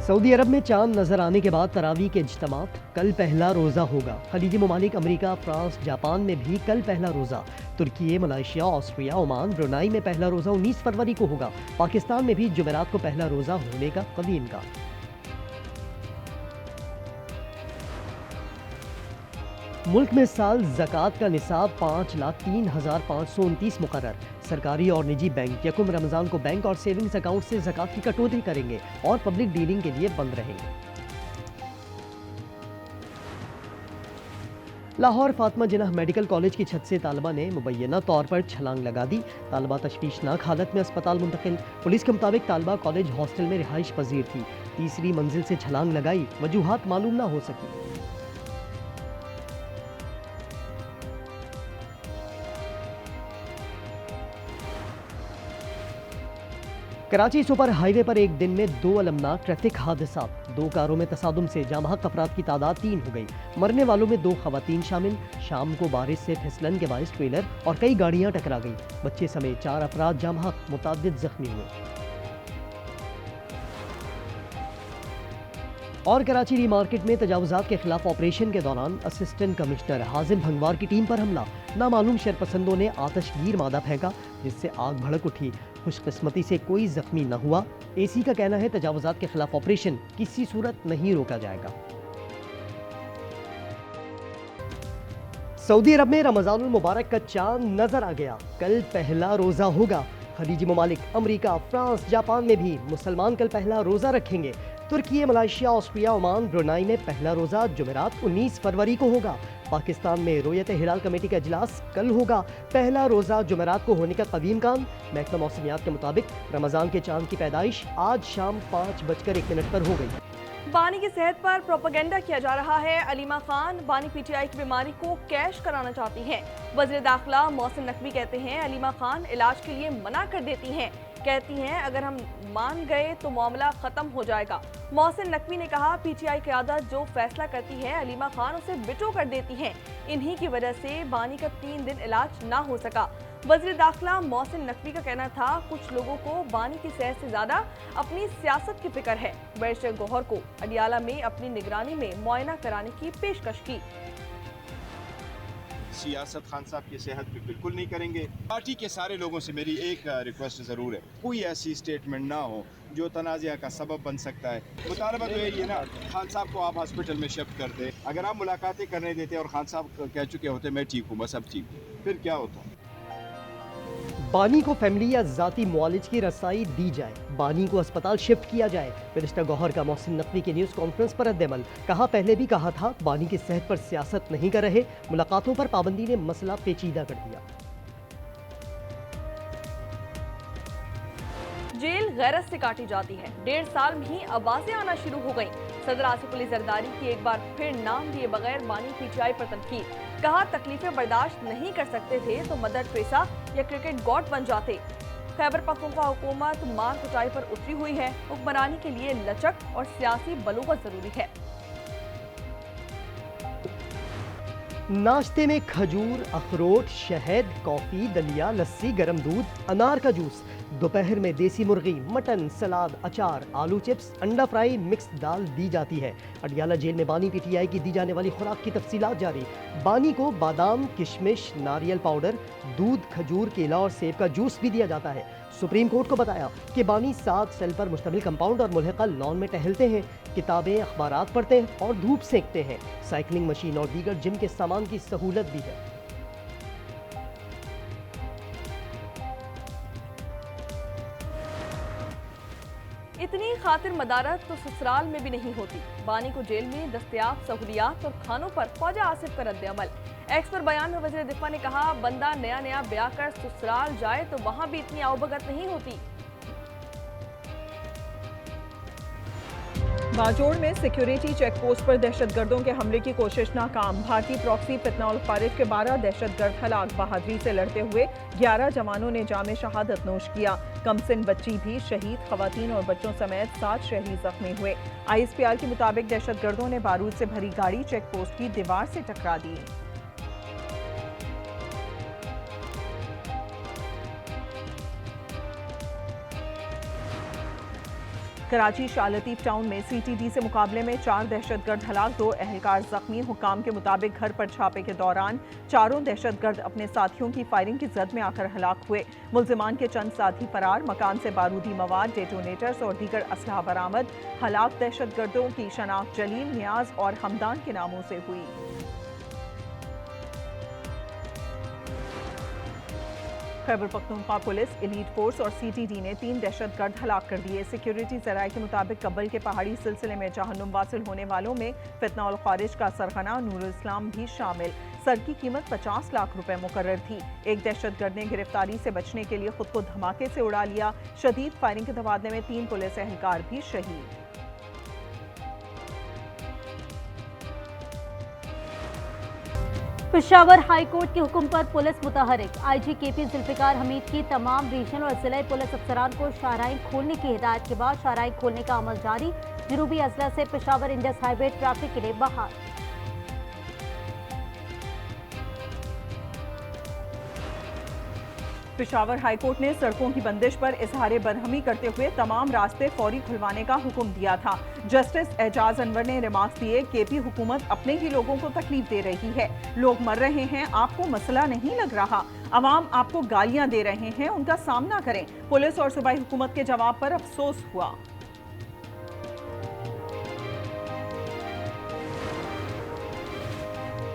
Saudi अरब में चांद नजर आने के बाद तरावी के इज्तिमात। कल पहला रोजा होगा। खलीजी ममालिक अमेरिका, फ्रांस, जापान में भी कल पहला रोजा। तुर्की, मलेशिया, ऑस्ट्रिया, ओमान, ब्रुनाई में पहला रोजा 19 फरवरी को होगा। पाकिस्तान में भी जुमेरात को पहला रोजा होने का कदीम का। मुल्क में साल ज़कात का निसाब 5,03,529 मुकर्रर। सरकारी और निजी बैंक यकुम रमज़ान को बैंक और सेविंग्स अकाउंट से ज़कात की कटौती करेंगे और पब्लिक डीलिंग के लिए बंद रहेंगे। लाहौर फातिमा जिन्नाह मेडिकल कॉलेज की छत से तालिबा ने मुबैना तौर पर छलांग लगा दी। तालिबा तशवीशनाक हालत में अस्पताल मुंतकिल। पुलिस के मुताबिक तालिबा कॉलेज हॉस्टल में रिहाइश पजीर थी। तीसरी मंजिल से छलांग लगाई, वजूहात मालूम ना हो सकी। कराची सुपर हाईवे पर एक दिन में 2 अलमनाक ट्रैफिक हादसा। 2 कारों में तसादुम से जामहक अफराद की तादाद 3 हो गई। मरने वालों में 2 खवातीन शामिल। शाम को बारिश से फिसलन के बायस ट्रेलर और कई गाड़ियां टकरा गई। बच्चे समेत 4 अफराद जामहक, मुतादिद जख्मी हुए। और कराची री मार्केट में तजावुजात के खिलाफ ऑपरेशन के दौरान असिस्टेंट कमिश्नर हाजिम भंगवार की टीम पर हमला। नामालूम शरपसंदों ने आतशगीर मादा फेंका, जिससे आग भड़क उठी। खुशकिस्मती से कोई जख्मी न हुआ। एसी का कहना है तजावुजात के खिलाफ ऑपरेशन किसी सूरत नहीं रोका जाएगा। सऊदी अरब में रमजानुल मुबारक का चांद नजर आ गया। कल पहला रोजा होगा। खलीजी ममालिक अमेरिका, फ्रांस, जापान में भी मुसलमान कल पहला रोजा रखेंगे। तुर्की, मलेशिया, ऑस्ट्रिया, ओमान, ब्रुनाई में पहला रोजा जुमेरात 19 फरवरी को होगा। पाकिस्तान में रोयत हिलाल कमेटी का इजलास कल होगा। पहला रोजा जुमेरात को होने का कदीम कान। महकमा मौसमियात के मुताबिक रमजान के चांद की पैदाइश आज शाम 5:01 पर हो गई। बानी की सेहत पर प्रोपेगेंडा किया जा रहा है। अलीमा खान बानी पीटीआई की बीमारी को कैश कराना चाहती हैं। वज़ीर दाखिला मोहसिन नकवी कहते हैं अलीमा खान इलाज के लिए मना कर देती हैं। कहती हैं अगर हम मान गए तो मामला खत्म हो जाएगा। मोहसिन नकवी ने कहा पीटीआई क़यादत जो फैसला करती है अलीमा खान उसे विटो कर देती हैं। इन्हीं की वजह से बानी का 3 दिन इलाज ना हो सका। वज़ीर दाखिला मोहसिन नकवी का कहना था कुछ लोगों को बानी की सेहत से ज्यादा अपनी सियासत की फिक्र है। बैरिस्टर गौहर को अडियाला में अपनी निगरानी में मुआयना कराने की पेशकश की। सियासत खान साहब की सेहत पे बिल्कुल नहीं करेंगे। पार्टी के सारे लोगों से मेरी एक रिक्वेस्ट ज़रूर है, कोई ऐसी स्टेटमेंट ना हो जो तनाज़ा का सबब बन सकता है। मुतालबा तो यही है ना, खान साहब को आप हॉस्पिटल में शिफ्ट कर दे। अगर आप मुलाकातें करने देते और खान साहब कह चुके होते मैं ठीक हूँ, बस अब ठीक हूँ, फिर क्या होता। बानी को फैमिली या जाती मुआलिज की रसाई दी जाए। बानी को अस्पताल शिफ्ट किया जाए। बैरिस्टर गौहर का मोहसिन नकवी के न्यूज़ कॉन्फ्रेंस पर रद्द-ए-अमल। कहा पहले भी कहा था बानी की सेहत पर सियासत नहीं कर रहे। मुलाकातों पर पाबंदी ने मसला पेचीदा कर दिया। जेल गैरत से काटी जाती है। 1.5 साल में ही आवाजें आना शुरू हो गई। सदर आसिफ अली जरदारी की एक बार फिर नाम लिए बगैर बानी पीटीआई पर तनकीद। कहा तकलीफें बर्दाश्त नहीं कर सकते थे तो मदर टेरेसा या क्रिकेट गॉड बन जाते। खैबर पख्तूनख्वा हुकूमत मार कुटाई पर उतरी हुई है। हुक्मरानी के लिए लचक और सियासी बलूगत जरूरी है। नाश्ते में खजूर, अखरोट, शहद, कॉफी, दलिया, लस्सी, गर्म दूध, अनार का जूस। दोपहर में देसी मुर्गी, मटन, सलाद, अचार, आलू चिप्स, अंडा फ्राई, मिक्स दाल दी जाती है। अडियाला जेल में बानी पीटीआई की दी जाने वाली खुराक की तफसीलात जारी। बानी को बादाम, किशमिश, नारियल पाउडर, दूध, खजूर, केला और सेब का जूस भी दिया जाता है। सुप्रीम कोर्ट को बताया कि बानी 7 सेल पर मुश्तमिल कंपाउंड और मुल्हिका लॉन में टहलते हैं, किताबें, अखबारात पढ़ते हैं और धूप सेकते हैं। साइकिलिंग मशीन और दीगर जिम के सामान की सहूलत भी है। इतनी खातिर मदारत तो ससुराल में भी नहीं होती। बानी को जेल में दस्तयाब सहूलियात और खानों पर ख्वाजा आसिफ का रद्द-ए-अमल। एक्स पर बयान में वज़ीर दिफा ने कहा बंदा नया नया ब्याह कर ससुराल जाए तो वहां भी इतनी आवभगत नहीं होती। बाजोड़ में सिक्योरिटी चेक पोस्ट पर दहशतगर्दों के हमले की कोशिश नाकाम। भारतीय प्रॉक्सी फितनाउल खारिज के 12 दहशतगर्द हलाक। बहादुरी से लड़ते हुए 11 जवानों ने जामे शहादत नोश किया। कमसिन बच्ची भी शहीद। खवातीन और बच्चों समेत 7 शहरी जख्मी हुए। ISPR के मुताबिक दहशतगर्दों ने बारूद से भरी गाड़ी चेक पोस्ट की दीवार से टकरा दी। कराची शालतीफ टाउन में सीटीडी से मुकाबले में 4 दहशतगर्द हलाक, 2 अहलकार जख्मी। हुकाम के मुताबिक घर पर छापे के दौरान चारों दहशतगर्द अपने साथियों की फायरिंग की जद में आकर हलाक हुए। मुल्जिमान के चंद साथी फरार। मकान से बारूदी मवाद, डेटोनेटर्स और दीगर असलहा बरामद। हलाक दहशतगर्दों की शनाख्त जलील, नियाज और हमदान के नामों से हुई। Khyber Pakhtunkhwa police, elite force और सीटीडी ने 3 दहशतगर्द हलाक कर दिए। सिक्योरिटी जराये के मुताबिक कब्बल के पहाड़ी सिलसिले में जहन्नुम वासिल होने वालों में फितना उल खारिज का सरगना नूरुल इस्लाम भी शामिल। सर की कीमत 50 लाख रुपए मुकर्रर थी। एक दहशतगर्द ने गिरफ्तारी से बचने के लिए खुद को धमाके से उड़ा लिया। शदीद फायरिंग के तबादले में 3 पुलिस एहलकार भी शहीद। पेशावर हाईकोर्ट के हुक्म पर पुलिस मुतहरिक आईजी केपी जुल्फिकार हमीद की तमाम रीजनल और जिला पुलिस अफसरान को शाहराइन खोलने की हिदायत के बाद शाहराइन खोलने का अमल जारी। जनूबी अजला से पेशावर इंडस हाईवे ट्रैफिक के लिए बहाल। पेशावर हाईकोर्ट ने सड़कों की बंदिश पर इजहार बरहमी करते हुए तमाम रास्ते फौरी खुलवाने का हुक्म दिया था। जस्टिस एजाज अनवर ने रिमार्क्स दिए, केपी हुकूमत अपने ही लोगों को तकलीफ दे रही है। लोग मर रहे हैं, आपको मसला नहीं लग रहा। अवाम आपको गालियां दे रहे हैं, उनका सामना करें। पुलिस और सूबाई हुकूमत के जवाब पर अफसोस हुआ।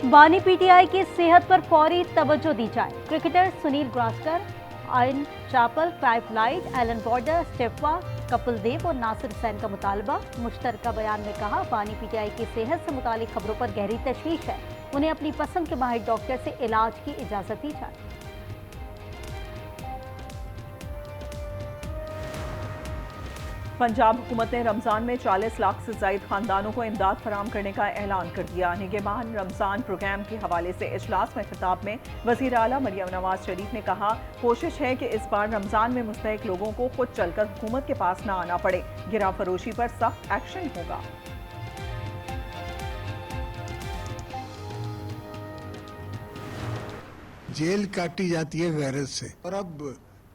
बानी पीटीआई की सेहत पर फौरी तवज्जो दी जाए। Cricketer Sunil Gavaskar, Ian Chappell, Clive Lloyd, Allan Border, स्टेफा, कपिल देव और नासिर हुसैन का मुतालबा। मुश्तरका बयान में कहा, बानी पीटीआई की सेहत से मुतालिक खबरों पर गहरी तशवीश है। उन्हें अपनी पसंद के माहिर डॉक्टर से इलाज की इजाजत दी जाए। पंजाब हुकूमत ने रमजान में 40 लाख से जायद खानदानों को इमदाद फराम करने का ऐलान कर दिया। निगहबान रमजान प्रोग्राम के हवाले से इजलास में खिताब में वज़ीर आला मरियम नवाज शरीफ ने कहा, कोशिश है कि इस बार रमजान में मुस्तहिक लोगों को खुद चलकर हुकूमत के पास न आना पड़े। गिरा फरोशी पर सख्त एक्शन होगा। जेल काटी जाती है गैरत से, और अब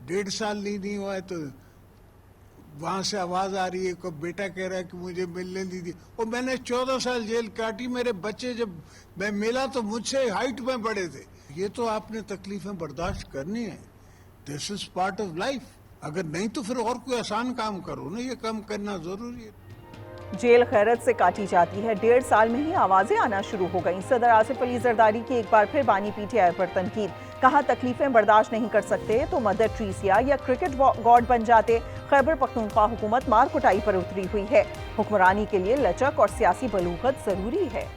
1.5 साल नहीं हुआ है तो वहां से आवाज आ रही है, को बेटा कह रहा है कि मुझे मिलने दीजिए। और मैंने 14 साल जेल काटी। मेरे बच्चे जब मैं मिला तो मुझसे हाइट में बड़े थे। ये तो आपने तकलीफें बर्दाश्त करनी है। This is part of life. अगर नहीं तो फिर और कोई आसान काम करो ना, ये काम करना जरूरी है। जेल खैरत से काटी जाती है। 1.5 साल में ही आवाजें आना शुरू हो गईं। सदर आसिफ अली जरदारी की एक बार फिर बानी पीटीआई पर तनकीद। कहा, तकलीफें बर्दाश्त नहीं कर सकते तो मदर ट्रीसिया या क्रिकेट गॉड बन जाते। खैबर पख्तूनख्वा हुकूमत मार कुटाई पर उतरी हुई है। हुक्मरानी के लिए लचक और सियासी बलूगत जरूरी है।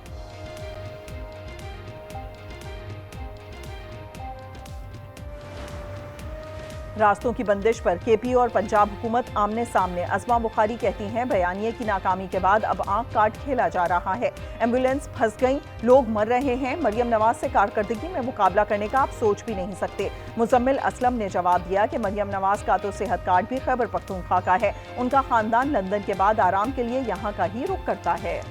रास्तों की बंदिश पर केपी और पंजाब हुकूमत आमने सामने। अज़मा बुखारी कहती हैं, बयानिए की नाकामी के बाद अब आंख काट खेला जा रहा है। एम्बुलेंस फंस गई, लोग मर रहे हैं। मरियम नवाज से कारकर्दगी में मुकाबला करने का आप सोच भी नहीं सकते। मुजम्मिल असलम ने जवाब दिया कि मरियम नवाज का तो सेहत कार्ड भी खैबर पख्तूनख्वा का है। उनका खानदान लंदन के बाद आराम के लिए यहाँ का ही रुख करता है।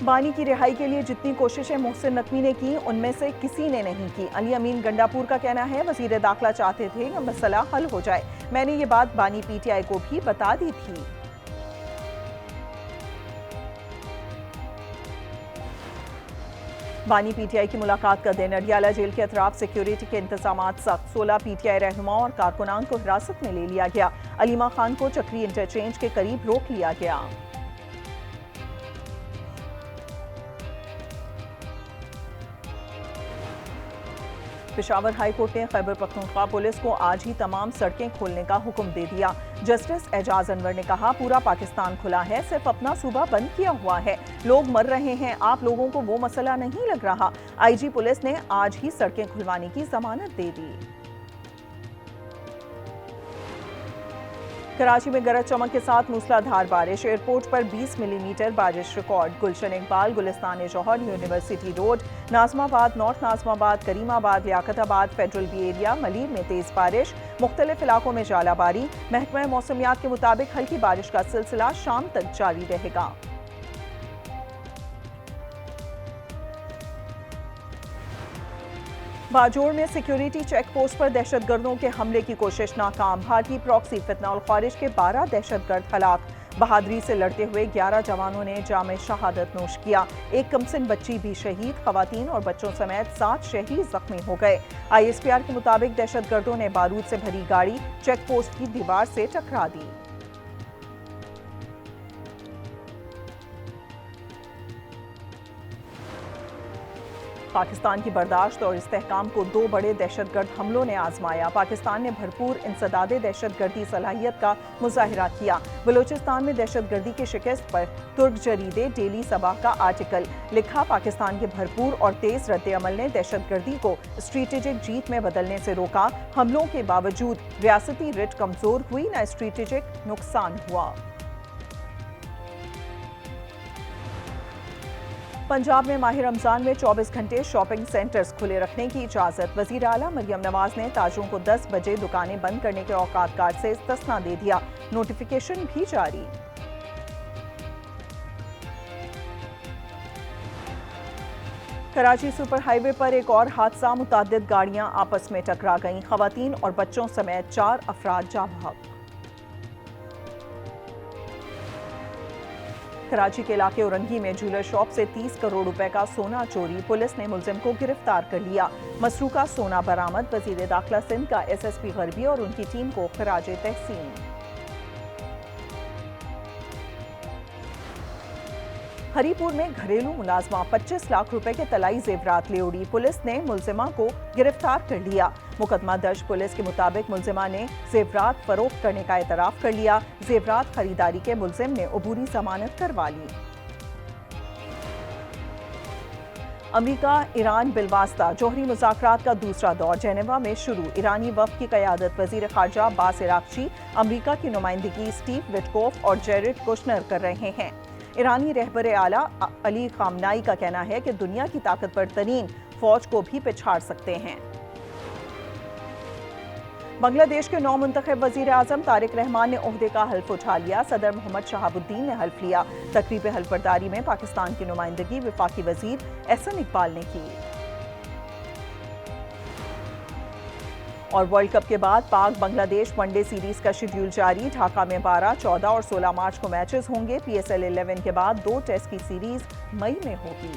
बानी की रिहाई के लिए जितनी कोशिशें मोहसिन नकवी ने की, उनमें से किसी ने नहीं की। अली अमीन गंडापुर का कहना है, वजीर दाखिला चाहते थे कि मसला हल हो जाए। मैंने ये बात बानी पीटीआई को भी बता दी थी। बानी पीटीआई की मुलाकात का दिन। अडियाला जेल के अतराफ सिक्योरिटी के इंतजाम सख्त। 16 पीटीआई रहनुमाओं और कारकुनान को हिरासत में ले लिया गया। अलीमा खान को चक्री इंटरचेंज के करीब रोक लिया गया। पेशावर हाईकोर्ट ने खैबर पख्तूनख्वा पुलिस को आज ही तमाम सड़कें खोलने का हुक्म दे दिया। जस्टिस एजाज अनवर ने कहा, पूरा पाकिस्तान खुला है, सिर्फ अपना सूबा बंद किया हुआ है। लोग मर रहे हैं, आप लोगों को वो मसला नहीं लग रहा। आईजी पुलिस ने आज ही सड़कें खुलवाने की जमानत दे दी। कराची में गरज चमक के साथ मूसलाधार बारिश। एयरपोर्ट पर 20 मिलीमीटर बारिश record. Gulshan Iqbal, Gulistan Jauhar, university road, Nazimabad, north Nazimabad, Karimabad, Liaquatabad, federal B area, Malir में तेज बारिश। मुख्तलिफ इलाकों में जालाबारी। महकमा मौसमियात के मुताबिक हल्की बारिश का सिलसिला शाम तक जारी रहेगा। बाजोड़ में सिक्योरिटी चेक पोस्ट पर दहशतगर्दों के हमले की कोशिश नाकाम। भारतीय प्रॉक्सी फितनौल खारिज के 12 दहशतगर्द हलाक। बहादुरी से लड़ते हुए 11 जवानों ने जामे शहादत नोश किया। एक कमसिन बच्ची भी शहीद, खवातीन और बच्चों समेत 7 शहीद जख्मी हो गए। ISPR के मुताबिक दहशतगर्दों ने बारूद से भरी गाड़ी चेक पोस्ट की दीवार से टकरा दी। पाकिस्तान की बर्दाश्त और इस्तेहकाम को 2 बड़े दहशतगर्द हमलों ने आजमाया। पाकिस्तान ने भरपूर इंसदादे दहशतगर्दी सलाहियत का मुजाहिरा किया। बलूचिस्तान में दहशतगर्दी की शिकस्त पर तुर्क जरीदे डेली सबाह का आर्टिकल लिखा। पाकिस्तान के भरपूर और तेज रद्द-ए-अमल ने दहशतगर्दी को स्ट्रेटेजिक जीत में बदलने से रोका। हमलों के बावजूद रियासती रिट कमजोर हुई, न स्ट्रेटेजिक नुकसान हुआ। पंजाब में माह रमजान में 24 घंटे शॉपिंग सेंटर्स खुले रखने की इजाजत। वजीर आला मरियम नवाज ने ताजरों को 10 बजे दुकानें बंद करने के औकात कार्ड से इस्तिस्ना दे दिया। नोटिफिकेशन भी जारी। कराची सुपर हाईवे पर एक और हादसा, मुताद्दिद गाड़ियां आपस में टकरा गईं। खवातीन और बच्चों समेत 4 अफराद जाँ बहक। कराची के इलाके औरंगी में ज्वेलर शॉप से 30 करोड़ रुपए का सोना चोरी। पुलिस ने मुलजिम को गिरफ्तार कर लिया। मसरूका सोना बरामद। वजीर दाखिला सिंध का SSP गरबी और उनकी टीम को खराज तहसीन। हरीपुर में घरेलू मुलाजमा 25 लाख रुपए के तलाई जेवरात ले उड़ी। पुलिस ने मुलजिमा को गिरफ्तार कर लिया। मुकदमा दर्ज। पुलिस के मुताबिक मुलजिमा ने जेवरात फरोख्त करने का एतराफ कर लिया। जेवरात खरीदारी के मुलजिम ने अबूरी जमानत करवा ली। अमेरिका ईरान बिलवास्ता जौहरी मुज़ाकरात का दूसरा दौर जेनेवा में शुरू। ईरानी वफ़द की क़यादत वज़ीर ख़ारजा अब्बास इराक़ची, अमेरिका की नुमाइंदगी स्टीव विटकोफ और जेरेड कुशनर कर रहे हैं। ईरानी रहबर आला अली खामनाई का कहना है कि दुनिया की ताकतवर तरीन फौज को भी पिछाड़ सकते हैं। बांग्लादेश के नौ मुंतखब वजीर आजम तारिक रहमान ने ओहदे का हल्फ उठा लिया। सदर मोहम्मद शहाबुद्दीन ने हल्फ लिया। तकरीब हल्फबरदारी में पाकिस्तान की नुमाइंदगी वफाकी वजीर एहसन इकबाल ने की। और वर्ल्ड कप के बाद पाक बांग्लादेश वनडे सीरीज का शेड्यूल जारी। ढाका में 12, 14 और 16 मार्च को मैचेस होंगे। PSL 11 के बाद 2 टेस्ट की सीरीज मई में होगी।